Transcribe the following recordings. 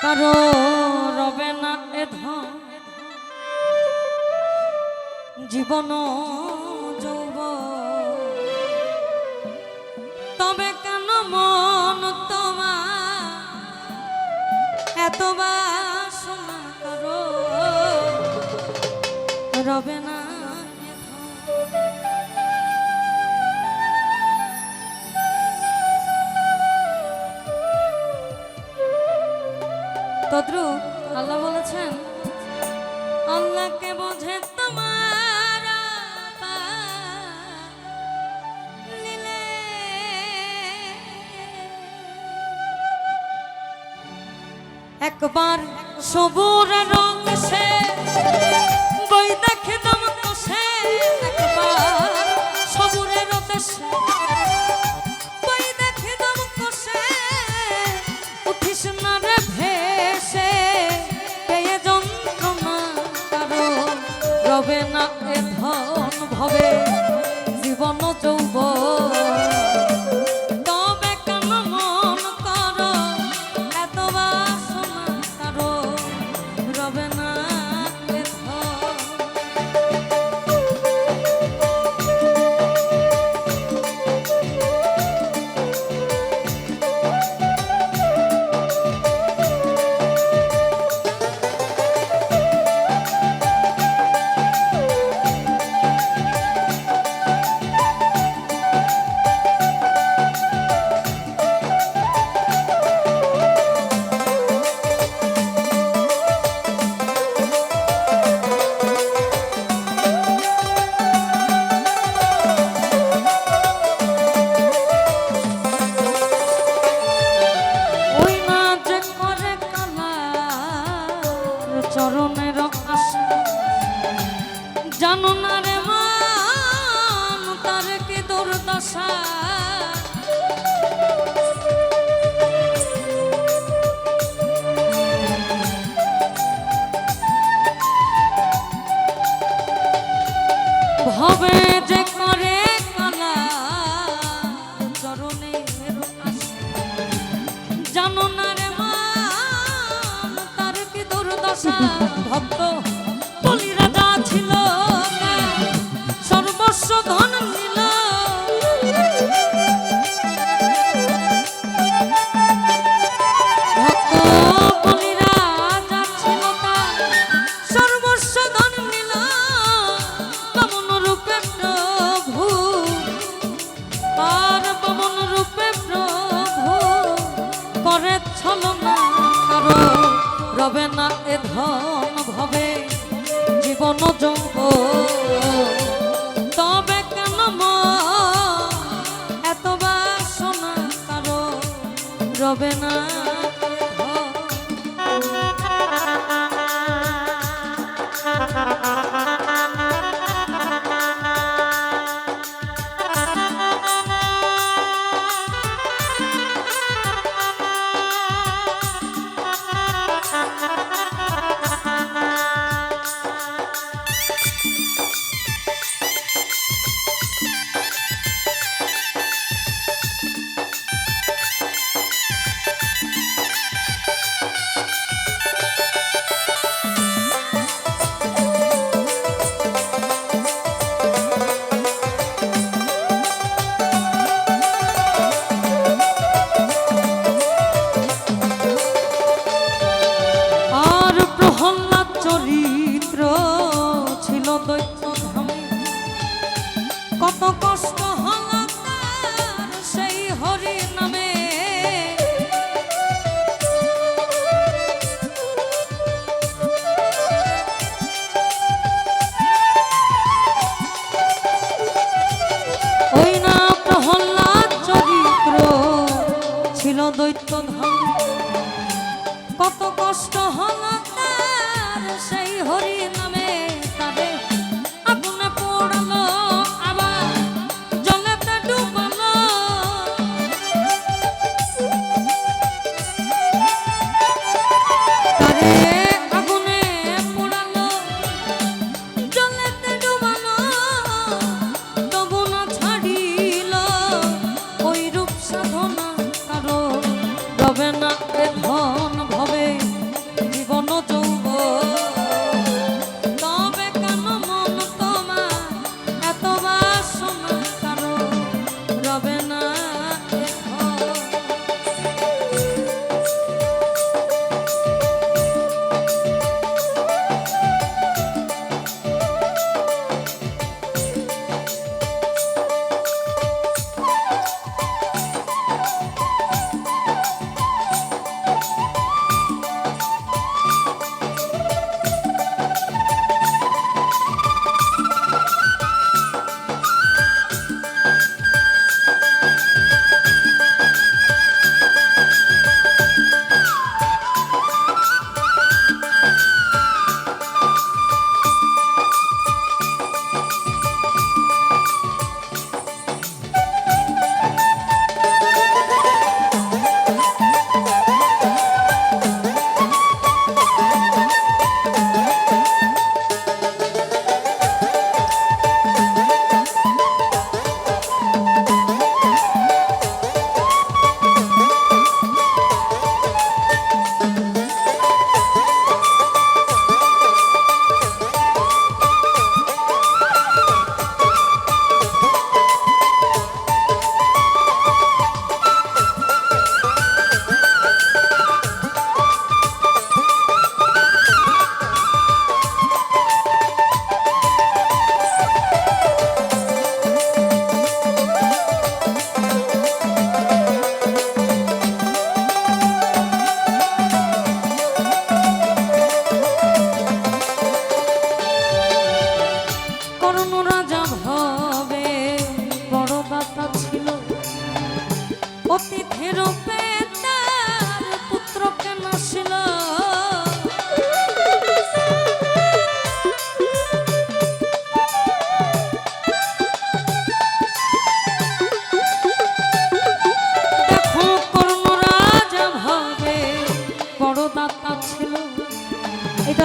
কারো রবে না এ ধন জীবন যৌবন, তবে কেন মন তোমার এত বাসনা, কারো রবে না এ ধন। তদ্রূপ আল্লাহ বলেছেন, আল্লাহকে বোঝে তোমার লীলে, একবার সবুর রং সে বই দেখে দম কষে, একবার সবুরের দেশে বই দেখে দম কষে, উঠিস না রে ভেসে পেয়ে যন্ত্রণা, কারো রবে না এ ধন ভবে জীবন যৌবন, তবে কেন মন করো এত বাসনা, কারো রবে না এ ধন। চরণের আশা জানো না রে মান, তার কি দুর্দশা, ভবে যে করে কালা চরণের আশা জানো না রে মান, তার কি দুর্দশা। ভক্ত বলি রাজা ছিল সর্বস্ব ধন নিল, ভক্ত বলি রাজা ছিল সর্বস্ব ধন নিল, বামন রূপে প্রভু আর বামন রূপে প্রভু করে ছলনা, কারো রবে না এ ধন ভবে জীবন যৌবন, তবে কেন এত বাসনা, কারো রবে না এ ধন।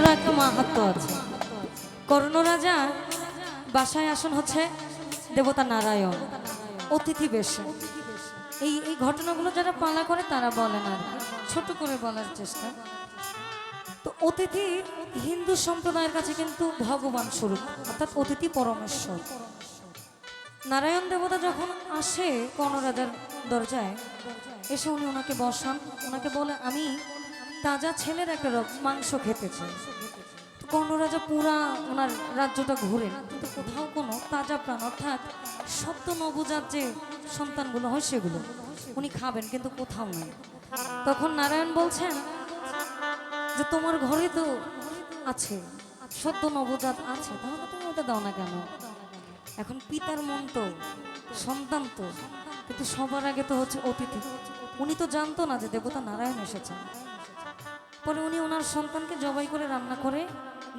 বড় একটা মাহাত্ম্য আছে। কর্ণ রাজা বাসায় আসন হচ্ছে দেবতা নারায়ণ অতিথি বেশে। এই এই ঘটনাগুলো যারা পালা করে তারা বলেন আর কি, ছোট করে বলার চেষ্টা। তো অতিথি হিন্দু সম্প্রদায়ের কাছে কিন্তু ভগবান স্বরূপ, অর্থাৎ অতিথি পরমেশ্বর। নারায়ণ দেবতা যখন আসে কর্ণ রাজার দরজায়, এসে উনি ওনাকে বসান, ওনাকে বলে আমি তাজা ছেলের একটা মাংস খেতে চাই। কর্ণ রাজা পুরা ওনার রাজ্যটা ঘুরেন, কিন্তু কোথাও কোনো তাজা প্রাণ অর্থাৎ সদ্য নবজাত যে সন্তানগুলো হয় সেগুলো উনি খাবেন, কিন্তু কোথাও নেই। তখন নারায়ণ বলছেন যে তোমার ঘরে তো আছে, সদ্য নবজাত আছে, তাহলে তুমি ওটা দাও না কেন? এখন পিতার মন তো, সন্তান তো, কিন্তু সবার আগে তো হচ্ছে অতিথি। উনি তো জানতো না যে দেবতা নারায়ণ এসেছেন। পরে উনি ওনার সন্তানকে জবাই করে রান্না করে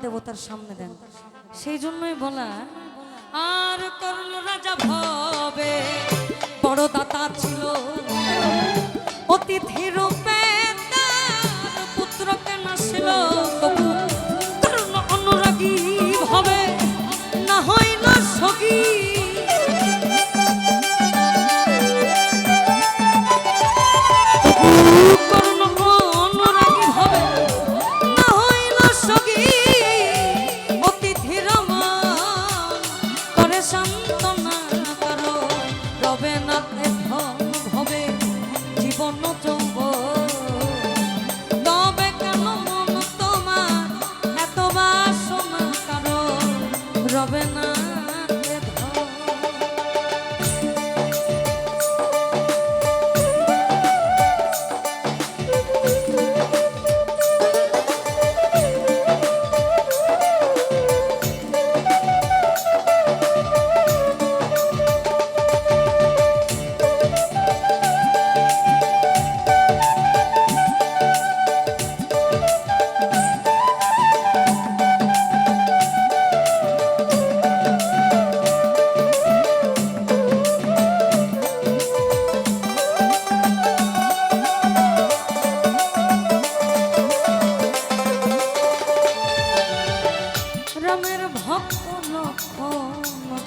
দেবতার সামনে দেন। সেই জন্যই বলা, আর কর্ণ রাজা ভবে বড় দাতা ছিল, অতিথি রূপে তার পুত্রকে নাছিল। তবু কর্ণ অনুরাগী ভবে না হইল সখী। রবে না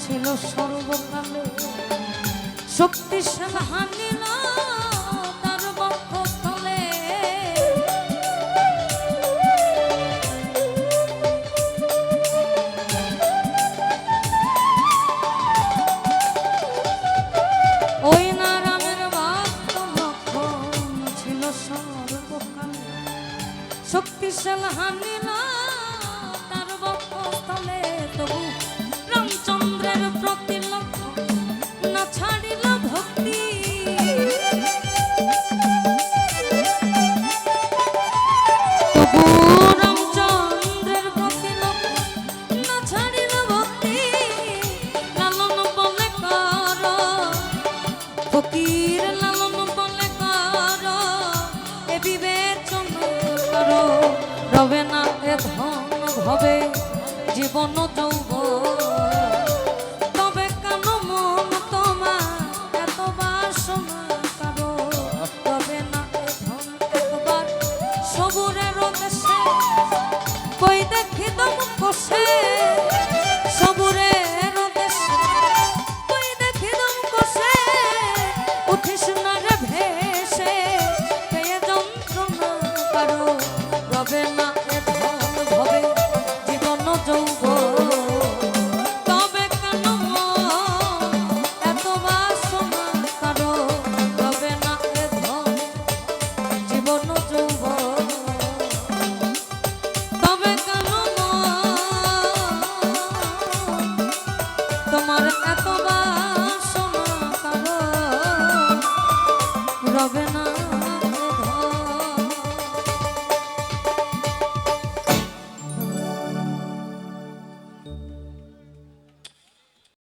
ছিল সর্বকালে, শক্তিশাল হানিল তার বক্ষস্থলে। ওই নারায়ণের ভক্ত লক্ষণ ছিল সর্বকালে, শক্তিশাল হানিল তার বক্ষস্থলে। তবু রামচন্দ্রের প্রতি লক্ষ্য না ছাড়িল ভক্তি। তবু রামচন্দ্রের প্রতি লক্ষ্য না ছাড়িল ভক্তি। লালন বলে কর ফকির, লালন বলে কর এ বিবেচনা কর। রবে না এ ধন ভবে জীবন যৌবন। তবে কেন মন তোমার এত বাসনা কারো? তবে না এ ধন একবার সবুরের দেশে কই দেখি দম কষে। সবুরের দেশে কই দেখি দম কষে। উঠিস না রে ভেসে পেয়ে যন্ত্রণা কারো। রবে না এ ধন ভবে জীবন যৌবন। তবে কেন এত বাসনা কারো? রবে না এ ধন জীবন যৌবন। তবে কেন তোমার এত বাসনা কারো? রবে